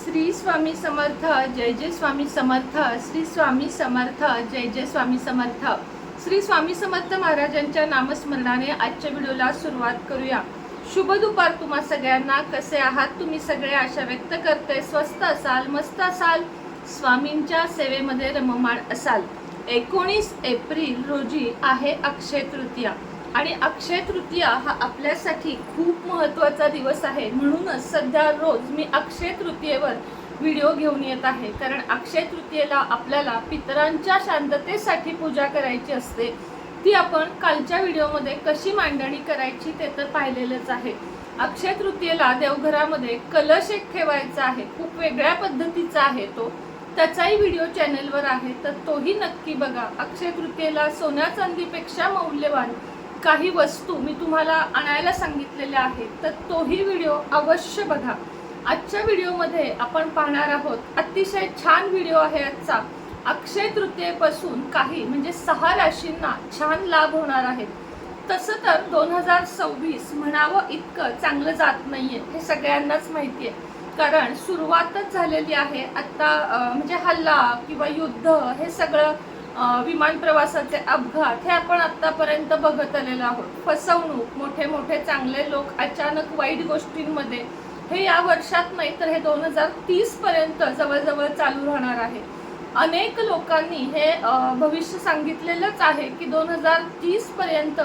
श्री स्वामी समर्थ, जय जय स्वामी समर्थ. श्री स्वामी समर्थ, जय जय स्वामी समर्थ. श्री स्वामी समर्थ महाराजांच्या नामस्मरणाने आजच्या व्हिडिओला सुरुवात करूया. शुभ दुपार तुम्हा सगळ्यांना. कसे आहात तुम्ही सगळे? आशा व्यक्त करते स्वस्त असाल, मस्त असाल, स्वामींच्या सेवेमध्ये रममाण असाल. 19 एप्रिल रोजी आहे अक्षय तृतीया आणि अक्षय तृतीया हा आपल्यासाठी खूप महत्त्वाचा दिवस आहे. म्हणूनच सध्या रोज मी अक्षय तृतीयेवर व्हिडिओ घेऊन येत आहे. कारण अक्षय तृतीयेला आपल्याला पितरांच्या शांततेसाठी पूजा करायची असते. ती आपण कालच्या व्हिडिओमध्ये कशी मांडणी करायची ते तर पाहिलेलंच आहे. अक्षय तृतीयेला देवघरामध्ये कलश एक ठेवायचा आहे. खूप वेगळ्या पद्धतीचा आहे तो. त्याचाही व्हिडिओ चॅनलवर आहे, तर तोही नक्की बघा. अक्षय तृतीयेला सोन्या चांदीपेक्षा मौल्यवान काही वस्तू मी तुम्हाला आणायला सांगितलेल्या आहेत, तर तोही व्हिडिओ अवश्य बघा. आजच्या व्हिडिओमध्ये आपण पाहणार आहोत, अतिशय छान व्हिडिओ आहे आजचा. अक्षय तृतीयेपासून काही म्हणजे 6 राशींना छान लाभ होणार आहेत. तसं तर 2026 म्हणावं इतकं चांगलं जात नाहीये, हे सगळ्यांनाच माहिती आहे. कारण सुरुवातच झालेली आहे आता. म्हणजे हल्ला किंवा युद्ध हे सगळं, विमान प्रवासाचे अपघात हे आपण आतापर्यंत बघत आलेलो आहोत. फसवणूक, मोठे मोठे चांगले लोक अचानक वाईट गोष्टींमध्ये, हे या वर्षात नाही तर हे 2030 पर्यंत जवळजवळ चालू राहणार आहे. अनेक लोकांनी हे भविष्य सांगितलेलंच आहे की 2030 पर्यंत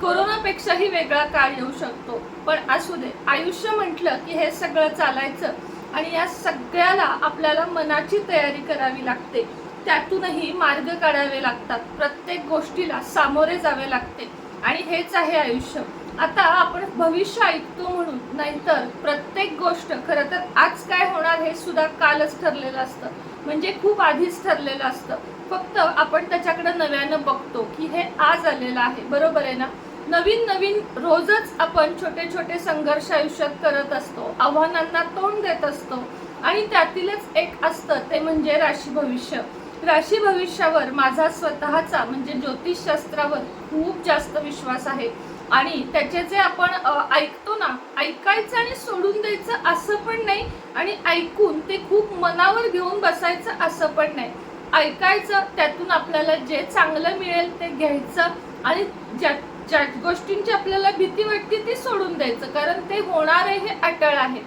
कोरोनापेक्षाही वेगळा काळ येऊ शकतो. पण असू दे, आयुष्य म्हटलं की हे सगळं चालायचं आणि या सगळ्याला आपल्याला मनाची तयारी करावी लागते. त्यातूनही मार्ग काढावे लागतात. प्रत्येक गोष्टीला सामोरे जावे लागते आणि हेच आहे आयुष्य. आता आपण भविष्य ऐकतो म्हणून, नाहीतर प्रत्येक गोष्ट खरं तर आज काय होणार हे सुद्धा कालच ठरलेलं असतं. म्हणजे खूप आधीच ठरलेलं असतं. फक्त आपण त्याच्याकडे नव्यानं बघतो की हे आज आलेलं आहे. बरोबर आहे ना? नवीन नवीन रोजच आपण छोटे छोटे संघर्ष आयुष्यात करत असतो, आव्हानांना तोंड देत असतो आणि त्यातीलच एक असतं ते म्हणजे राशी भविष्य. राशी भविष्यावर माझा स्वतःचा म्हणजे ज्योतिषशास्त्रावर खूप जास्त विश्वास आहे. आणि त्याचे जे आपण ऐकतो ना, ऐकायचं आणि सोडून द्यायचं असं पण नाही, आणि ऐकून ते खूप मनावर घेऊन बसायचं असं पण नाही. ऐकायचं, त्यातून आपल्याला जे चांगलं मिळेल ते घ्यायचं आणि ज्या गोष्टींची आपल्याला भीती वाटते ते सोडून द्यायचं, कारण ते होणार आहे हे अटळ आहे.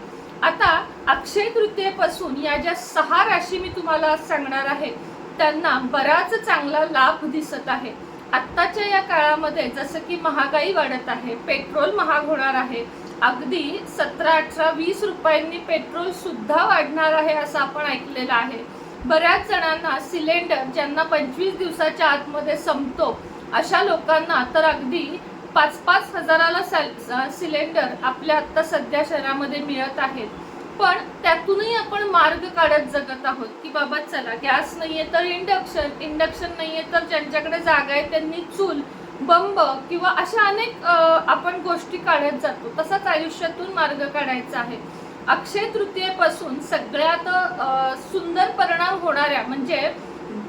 आता अक्षय तृतीयेपासून या ज्या 6 राशी मी तुम्हाला सांगणार आहे त्यांना बराच चांगला लाभ दिसत आहे. आत्ताच्या या काळामध्ये जसं की महागाई वाढत आहे, पेट्रोल महाग होणार आहे. अगदी 17, 18, 20 रुपयांनी पेट्रोल सुद्धा वाढणार आहे असं आपण ऐकलेलं आहे. बऱ्याच जणांना सिलेंडर, ज्यांना 25 दिवसाच्या आतमध्ये संपतो अशा लोकांना तर अगदी 5-5 हजाराला सिलेंडर आपल्या आत्ता सध्या शहरामध्ये मिळत आहेत. पण त्यातूनही आपण मार्ग काढत जगत आहोत की बाबा चला, गॅस नाहीये तर इंडक्शन नाहीये तर ज्यांच्याकडे जागा आहे त्यांनी चूल, बंब किंवा अशा अनेक आपण गोष्टी काढत जातो. तसाच आयुष्यातून मार्ग काढायचा आहे. अक्षय तृतीयेपासून सगळ्यात सुंदर परिणाम होणाऱ्या म्हणजे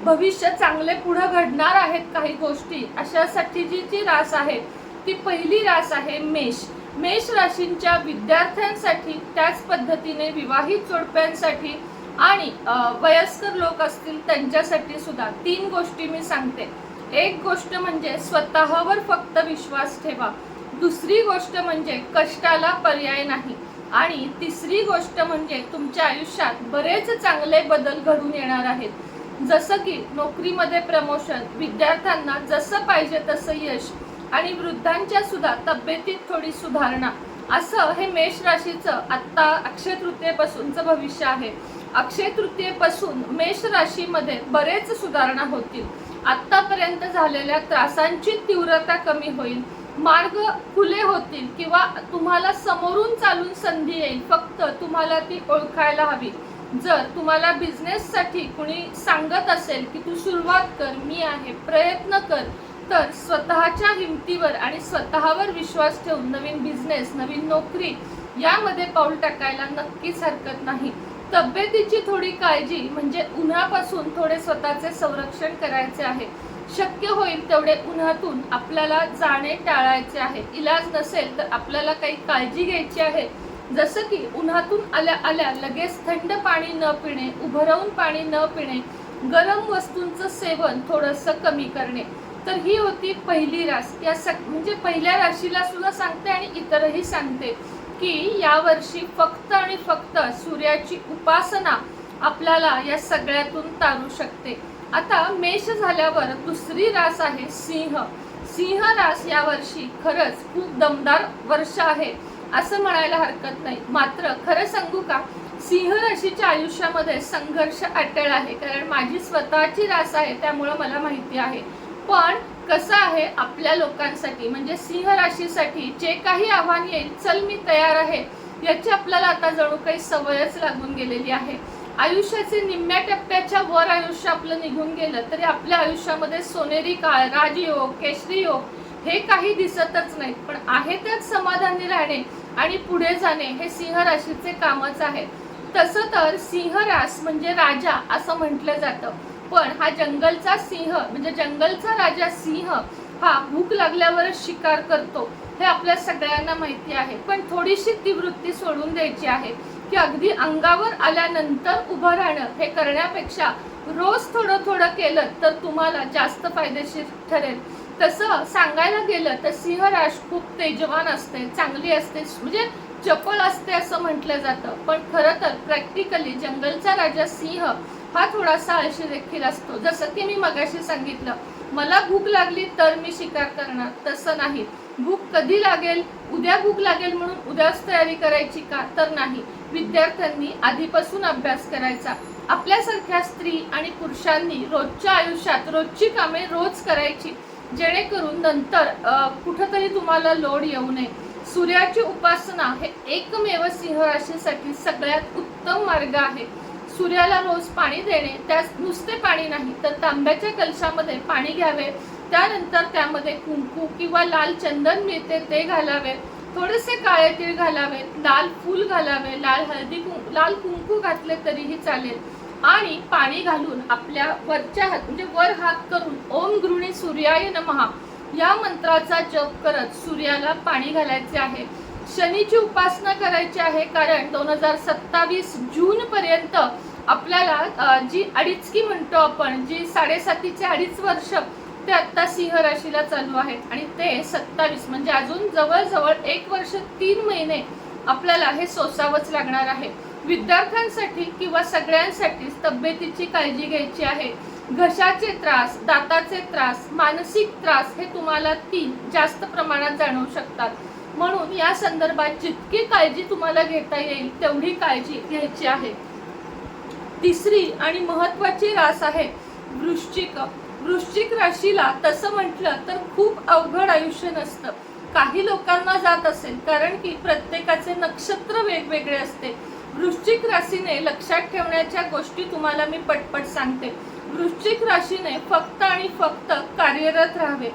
भविष्य चांगले पुढे घडणार आहेत काही गोष्टी, अशासाठी जी रास आहे ती पहिली रास आहे मेष. मेष राशींच्या विद्यार्थ्यांसाठी, त्याच पद्धतीने विवाहित जोडप्यांसाठी आणि वयस्कर लोक असतील त्यांच्यासाठी सुद्धा 3 गोष्टी मी सांगते. एक गोष्ट म्हणजे स्वतःवर फक्त विश्वास ठेवा. दुसरी गोष्ट म्हणजे कष्टाला पर्याय नाही. आणि तिसरी गोष्ट म्हणजे तुमच्या आयुष्यात बरेच चांगले बदल घडून येणार आहेत. जसं की नोकरीमध्ये प्रमोशन, विद्यार्थ्यांना जसं पाहिजे तसं यश आणि वृद्धांच्या सुद्धा तब्येतीत थोडी सुधारणा, असं हे मेष राशीचं आत्ता अक्षय तृतीयेपासूनचं भविष्य आहे. अक्षय तृतीयेपासून मेष राशीमध्ये बरेच सुधारणा होतील. आत्तापर्यंत झालेल्या त्रासांची तीव्रता कमी होईल, मार्ग खुले होतील किंवा तुम्हाला समोरून चालून संधी येईल. फक्त तुम्हाला ती ओळखायला हवी. जर तुम्हाला बिझनेससाठी कुणी सांगत असेल की तू सुरुवात कर, मी आहे, प्रयत्न कर, तर स्वतःच्या हिमतीवर आणि स्वतःवर विश्वास ठेवून नवीन बिझनेस, नवीन नोकरी यामध्ये पाऊल टाकायला नक्कीच हरकत नाही. तब्येतीची थोडी काळजी म्हणजे उन्हापासून थोडे स्वतःचे संरक्षण करायचे आहे. शक्य होईल तेवढे उन्हातून आपल्याला जाणे टाळायचे आहे. इलाज नसेल तर आपल्याला काही काळजी घ्यायची आहे जसं की उन्हातून आल्या आल्या लगेच थंड पाणी न पिणे, उभं राहून पाणी न पिणे, गरम वस्तूंचं सेवन थोडंसं कमी करणे. तर ही होती पहिली रास. या म्हणजे पहिल्या राशीला सुद्धा सांगते आणि इतरही सांगते की यावर्षी फक्त आणि फक्त सूर्याची उपासना आपल्याला या सगळ्यातून तारू शकते. आता मेष झाल्यावर दुसरी रास आहे सिंह. सिंह रास या वर्षी खरंच खूप दमदार वर्ष आहे असं म्हणायला हरकत नाही. मात्र खरं सांगू का, सिंह राशीच्या आयुष्यामध्ये संघर्ष अटळ आहे. कारण माझी स्वतःची रास आहे त्यामुळं मला माहिती आहे. पण कसं आहे, आपल्या लोकांसाठी म्हणजे सिंह राशीसाठी जे काही आव्हान येईल, चल मी तयार आहे, याची आपल्याला आता जणू काही सवयच लागून गेलेली आहे. आयुष्याचे निम्म्या टप्प्याच्या वर आयुष्य आपलं निघून गेलं तरी आपल्या आयुष्यामध्ये सोनेरी काळ, राजयोग, केशरी योग हे काही दिसतच नाहीत. पण आहे त्यात समाधानी राहणे आणि पुढे जाणे हे सिंह राशीचे कामच आहे. तसं तर सिंह रास म्हणजे राजा असं म्हटलं जातं. पण हा जंगलचा सिंह म्हणजे जंगलचा राजा सिंह हा भूक लागल्यावरच शिकार करतो हे आपल्या सगळ्यांना माहिती आहे. पण थोडीशी ती वृत्ती सोडून द्यायची आहे की अगदी अंगावर आल्यानंतर उभं राहणं हे करण्यापेक्षा रोज थोडं थोडं केलं तर तुम्हाला जास्त फायदेशीर ठरेल. तसं सांगायला गेलं तर सिंह रास खूप तेजवान असते, चांगली असते, म्हणजे चपळ असते असं म्हटलं जातं. पण खरं तर प्रॅक्टिकली जंगलचा राजा सिंह हा थोडासा आळशी देखील असतो. जसं की मी मगाशी सांगितलं, मला भूक लागली तर मी शिकार करणार, तसं नाही. भूक कधी लागेल, उद्या भूक लागेल म्हणून उद्याच तयारी करायची का, तर नाही. विद्यार्थ्यांनी आधीपासून अभ्यास करायचा. आपल्यासारख्या स्त्री आणि पुरुषांनी रोजच्या आयुष्यात रोजची कामे रोज करायची, जेणेकरून नंतर कुठंतरी तुम्हाला लोड येऊ नये. सूर्याची उपासना हे एकमेव सिंह राशीसाठी सगळ्यात उत्तम मार्ग आहे. सूर्याला रोज पाणी देणे, त्यास नुसते पाणी नाही तर तांब्याच्या कलशामध्ये पाणी घ्यावे, त्यानंतर त्यामध्ये कुंकू किंवा लाल चंदन मिळते ते घालावे, थोडेसे काळे तीळ घालावे, लाल फूल घालावे, लाल कुंकू घातले तरीही चालेल आणि पाणी घालून आपल्या वरच्या हात म्हणजे वर हात करून ओम गृणी सूर्याय नमः या मंत्राचा जप करत सूर्याला पाणी घालायचे आहे. शनीची उपासना करायची आहे. कारण 2027 जून पर्यंत आपल्याला जी अडीचकी म्हणतो आपण, जी 7.5चे 2.5 वर्ष ते आता सिंह राशीला चालू आहेत आणि ते 27 म्हणजे अजून जवळजवळ 1 वर्ष 3 महिने आपल्याला हे सोसावंच लागणार आहे. विद्यार्थ्यांसाठी किंवा सगळ्यांसाठीच तब्येतीची काळजी घ्यायची आहे. घशाचे त्रास, दाताचे त्रास, मानसिक त्रास हे तुम्हाला 3 जास्त प्रमाणात जाणवू शकतात. म्हणून या संदर्भात जितकी काळजी तुम्हाला घेता येईल तेवढी काळजी घ्यायची आहे. तिसरी आणि महत्त्वाची रास आहे वृश्चिक. वृश्चिक राशीला तसं म्हटलं तर खूप अवघड आयुष्य नसतं. काही लोकांना जात असेल, कारण की प्रत्येकाचे नक्षत्र वेगवेगळे असते. वृश्चिक राशीने लक्षात ठेवण्याच्या गोष्टी तुम्हाला मी पटपट सांगते. वृश्चिक राशीने फक्त आणि फक्त कार्यरत राहावे.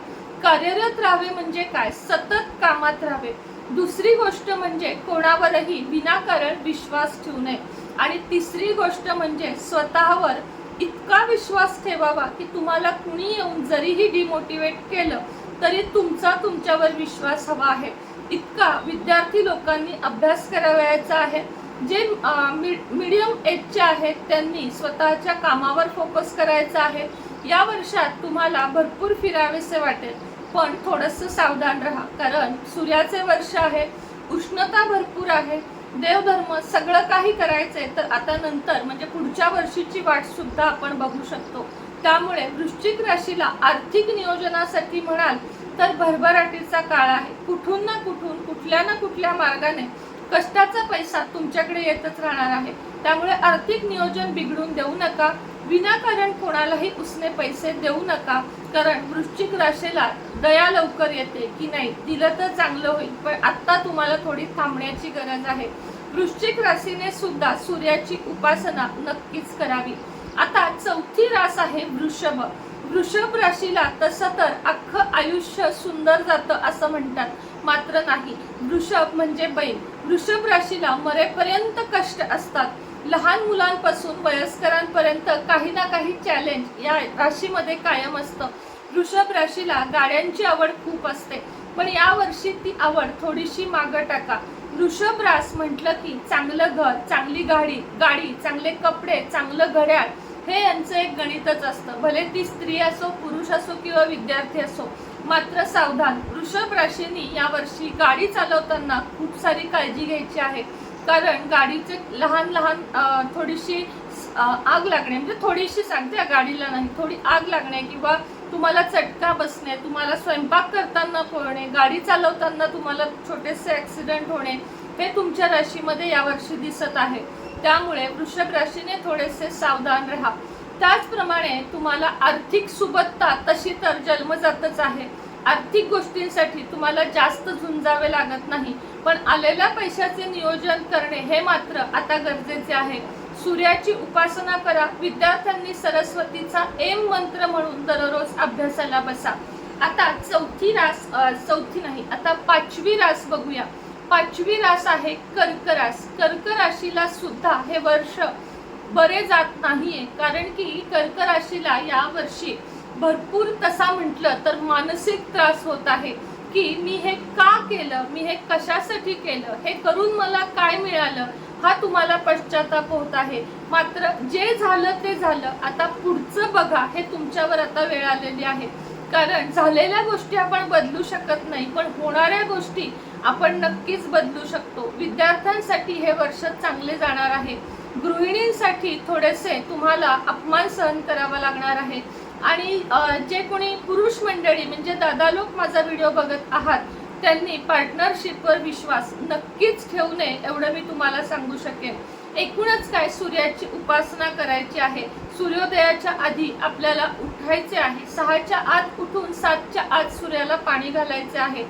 कार्यरत राहावे म्हणजे काय, सतत कामात राहावे. दुसरी गोष्ट म्हणजे कोणावरही विनाकारण विश्वास ठेवू नये. आणि तिसरी गोष्ट म्हणजे स्वतःवर इतका विश्वास ठेवावा की तुम्हाला कुणी येऊन जरीही डिमोटिवेट केलं तरी तुमच्यावर विश्वास हवा आहे. इतका विद्यार्थी लोकांनी अभ्यास करावयाचा आहे. जे मीडियम एजचे आहेत त्यांनी स्वतःच्या कामावर फोकस करायचा आहे. या वर्षात तुम्हाला भरपूर फिरावेसे वाटेल, पण थोडंसं सावधान राहा. कारण सूर्याचे वर्ष आहे, उष्णता भरपूर आहे, देवधर्म सगळं काही करायचंय. तर आता नंतर म्हणजे पुढच्या वर्षीची वाट सुद्धा आपण बघू शकतो. त्यामुळे वृश्चिक राशीला आर्थिक नियोजनासाठी म्हणाल तर भरभराटीचा काळ आहे. कुठून ना कुठून, कुठल्या ना कुठल्या मार्गाने कष्टाचा पैसा तुमच्याकडे येतच राहणार आहे. त्यामुळे आर्थिक नियोजन बिघडून देऊ नका. विनाकारण कोणालाही उसने पैसे देऊ नका. कारण वृश्चिक राशीला दया लवकर येते की नाही, दिलं तर चांगलं होईल, पण आता तुम्हाला थोडी थांबण्याची गरज आहे. वृश्चिक राशीने सुद्धा सूर्याची उपासना नक्कीच करावी. आता चौथी रास आहे वृषभ. वृषभ राशीला तसं तर अख्खं आयुष्य सुंदर जातं असं म्हणतात, मात्र नाही. वृषभ म्हणजे बैल. वृषभ राशीला मरेपर्यंत कष्ट असतात. लहान मुलांपासून वयस्करांपर्यंत काही ना काही चॅलेंज या राशीमध्ये कायम असतं. वृषभ राशीला गाड्यांची आवड खूप असते, पण या वर्षी ती आवड थोडीशी मागं टाका. वृषभ रास म्हटलं की चांगलं घर, चांगली गाडी, चांगले कपडे, चांगलं घड्याळ हे यांचं एक गणितच असतं. भले ती स्त्री असो, पुरुष असो किंवा विद्यार्थी असो. मात्र सावधान, वृषभ राशीने यावर्षी गाडी चालवताना खूप सारी काळजी घ्यायची आहे. कारण गाडीचे लहान लहान थोडीशी आग लागणे, म्हणजे थोडीशी सांगते गाडीला नाही, थोडी आग लागणे किंवा तुम्हाला चटका बसणे, तुम्हाला स्वयंपाक करताना पळणे, गाडी चालवताना तुम्हाला छोटेसे ॲक्सिडेंट होणे हे तुमच्या राशीमध्ये यावर्षी दिसत आहे. त्यामुळे वृषभ राशीने थोडेसे सावधान राहा. त्याचप्रमाणे तुम्हाला आर्थिक सुबत्ता तशी तर जन्मजातच आहे. आर्थिक गोष्टींसाठी तुम्हाला जास्त झुंजावे लागत नाही, पण आलेल्या पैशाचे नियोजन करणे हे मात्र आता गरजेचे आहे. सूर्याची उपासना करा. विद्यार्थ्यांनी सरस्वतीचा एम मंत्र म्हणून दररोज अभ्यासाला बसा. आता आता 5वी रास बघूया. 5वी रास आहे कर्क रास. कर्क राशीला सुद्धा हे वर्ष बरे जात नाहीये, कारण की कर्क राशीला या वर्षी भरपूर तसा म्हटलं तर मानसिक त्रास होत आहे की मी हे का केलं, मी हे कशासाठी केलं, हे करून मला काय मिळालं, हा तुम्हाला पश्चाताप होत आहे. मात्र जे झालं ते झालं, आता पुढचं बघा, हे तुमच्यावर आता वेळ आलेली आहे. कारण झालेल्या गोष्टी आपण बदलू शकत नाही, पण होणाऱ्या गोष्टी आपण नक्कीच बदलू शकतो. विद्यार्थ्यांसाठी हे वर्ष चांगले जाणार आहे. गृहिणींसाठी थोडेसे तुम्हाला अपमान सहन करावा लागणार आहे. आणि जे कोणी पुरुष मंडळी म्हणजे दादा लोक माझा व्हिडिओ बघत आहात, त्यांनी पार्टनरशिपवर विश्वास नक्कीच ठेवू नये, एवढं मी तुम्हाला सांगू शकेन. एकूणच काय, सूर्याची उपासना करायची आहे. सूर्योदयाच्या आधी आपल्याला उठायचे आहे. 6च्या आत उठून 7च्या आत सूर्याला पाणी घालायचे आहे.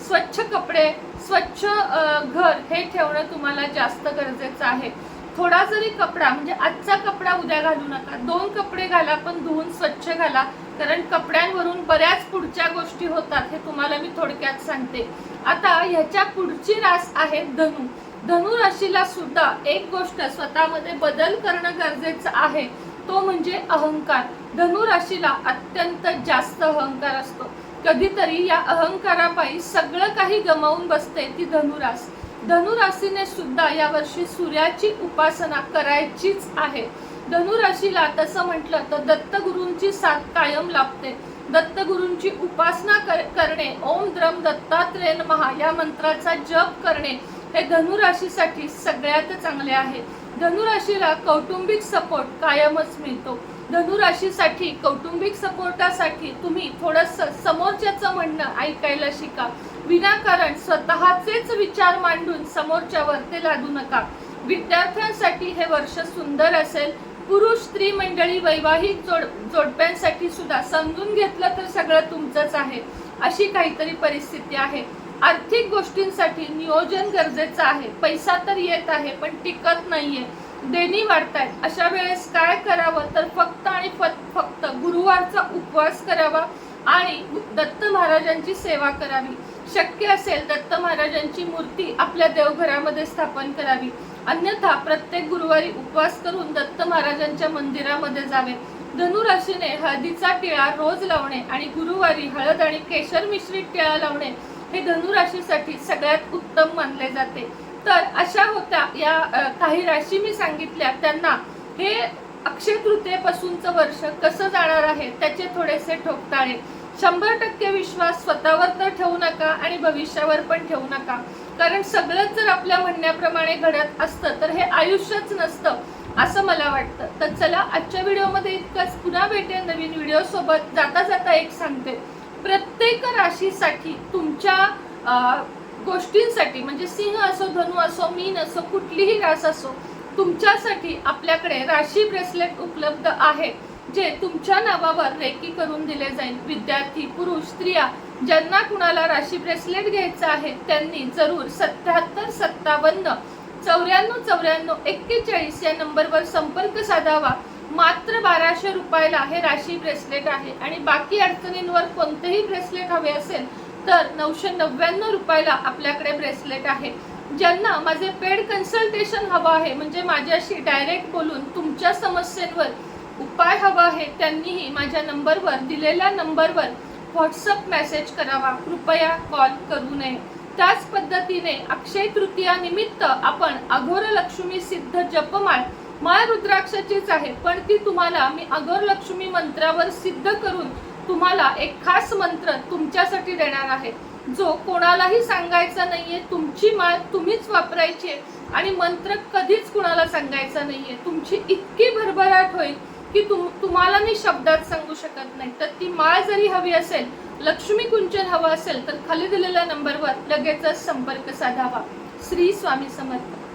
स्वच्छ कपडे, स्वच्छ घर हे ठेवणं तुम्हाला जास्त गरजेचं आहे. थोडा जरी कपडा, म्हणजे आजचा कपडा उद्या घालू नका, 2 कपडे घाला, पण धुवून स्वच्छ घाला. कारण कपड्यांवरून बऱ्याच पुढच्या गोष्टी होतात, हे तुम्हाला मी थोडक्यात सांगते. आता ह्याच्या पुढची रास आहे धनु. धनु राशीला सुद्धा एक गोष्ट स्वतःमध्ये बदल करणं गरजेचं आहे, तो म्हणजे अहंकार. धनु राशीला अत्यंत जास्त अहंकार असतो. कधीतरी या अहंकारापायी सगळं काही गमावून बसते ती धनुरास. धनुराशीने सुद्धा यावर्षी सूर्याची उपासना करायचीच आहे. धनुराशीला तसं म्हटलं तर दत्तगुरूंची साथ कायम लाभते. दत्तगुरूंची उपासना करणे, ओम द्रम दत्तात्रेय नमः या मंत्राचा जप करणे हे धनुराशीसाठी सगळ्यात चांगले आहे. धनुराशीला कौटुंबिक सपोर्ट कायमच मिळतो. धनुराशीसाठी कौटुंबिक सपोर्टासाठी तुम्ही थोडंसं समोरच्याचं म्हणणं ऐकायला शिका. विनाकारण स्वतःचेच विचार मांडून समोरच्यावर ते लादू नका. विद्यार्थ्यांसाठी हे वर्ष सुंदर असेल. पुरुष स्त्री मंडळी वैवाहिक जोडप्यांसाठी सुद्धा समजून घेतलं तर सगळं तुमचंच आहे, अशी काहीतरी परिस्थिती आहे. आर्थिक गोष्टींसाठी नियोजन गरजेचं आहे. पैसा तर येत आहे पण टिकत नाहीये, देणी वाढतायत. अशा वेळेस काय करावं तर फक्त आणि फक्त गुरुवारचा उपवास करावा आणि दत्त महाराजांची सेवा करावी. शक्य असेल दत्त महाराजांची मूर्ती आपल्या देवघरामध्ये स्थापन करावी. अन्यथा प्रत्येक गुरुवारी उपवास करून दत्त महाराजांच्या मंदिरामध्ये जावे. धनुराशीने हळदीचा टिळा रोज लावणे आणि गुरुवारी हळद आणि केशर मिश्रित टिळा लावणे हे धनुराशीसाठी सगळ्यात उत्तम मानले जाते. तर अशा होत्या या काही राशी मी सांगितल्या. त्यांना हे अक्षय तृतीयेपासूनचं वर्ष कसं जाणार आहे त्याचे थोडेसे ठोकताळे. 100% विश्वास स्वतःवर तर ठेवू नका आणि भविष्यावर पण ठेवू नका. कारण सगळंच जर आपल्या म्हणण्याप्रमाणे घडत असतं तर हे आयुष्यच नसतं असं मला वाटतं. तर चला, आजच्या व्हिडिओमध्ये इतकंच. पुन्हा भेटेन नवीन व्हिडिओ सोबत. जाता जाता एक सांगते, प्रत्येक राशीसाठी तुमच्या गोष्टींसाठी, म्हणजे सिंह असो, धनु असो, मीन असो, कुठलीही रास असो, तुमच्यासाठी आपल्याकडे राशी ब्रेसलेट उपलब्ध आहे जे तुमच्या नावावर रेकी करून दिले जाईल. विद्यार्थी, पुरुष, स्त्रिया ज्यांना कुणाला राशी ब्रेसलेट घ्यायचं आहे त्यांनी जरूर 77 57 94 94 41 या नंबरवर संपर्क साधावा. मात्र 1200 रुपयाला हे राशी ब्रेसलेट आहे. आणि बाकी अडचणींवर कोणतेही ब्रेसलेट हवे असेल तर 999 रुपयाला आपल्याकडे ब्रेसलेट आहे. ज्यांना माझे पेड कन्सल्टेशन हवं आहे, म्हणजे माझ्याशी डायरेक्ट बोलून तुमच्या समस्यांवर उपाय हवा आहे, त्यांनीही माझ्या नंबरवर, दिलेल्या नंबरवर व्हॉट्सअप मेसेज करावा. कृपया कॉल करू नये. त्याच पद्धतीने अक्षय तृतीया निमित्त आपण अघोर लक्ष्मी सिद्ध जपमाळ, माळ रुद्राक्षाचीच आहे, पण ती तुम्हाला मी अघोर लक्ष्मी मंत्रावर सिद्ध करून तुम्हाला एक खास मंत्र तुमच्यासाठी देणार आहे, जो कोणालाही सांगायचा नाहीये. तुमची माळ तुम्हीच वापरायची आहे आणि मंत्र कधीच कुणाला सांगायचा नाहीये. तुमची इतकी भरभराट होईल की तुम्हाला मी शब्दात सांगू शकत नाही. तर ती माळ जरी हवी असेल, लक्ष्मी कुंचन हवं असेल, तर खाली दिलेल्या नंबरवर लगेचच संपर्क साधावा. श्री स्वामी समर्थ.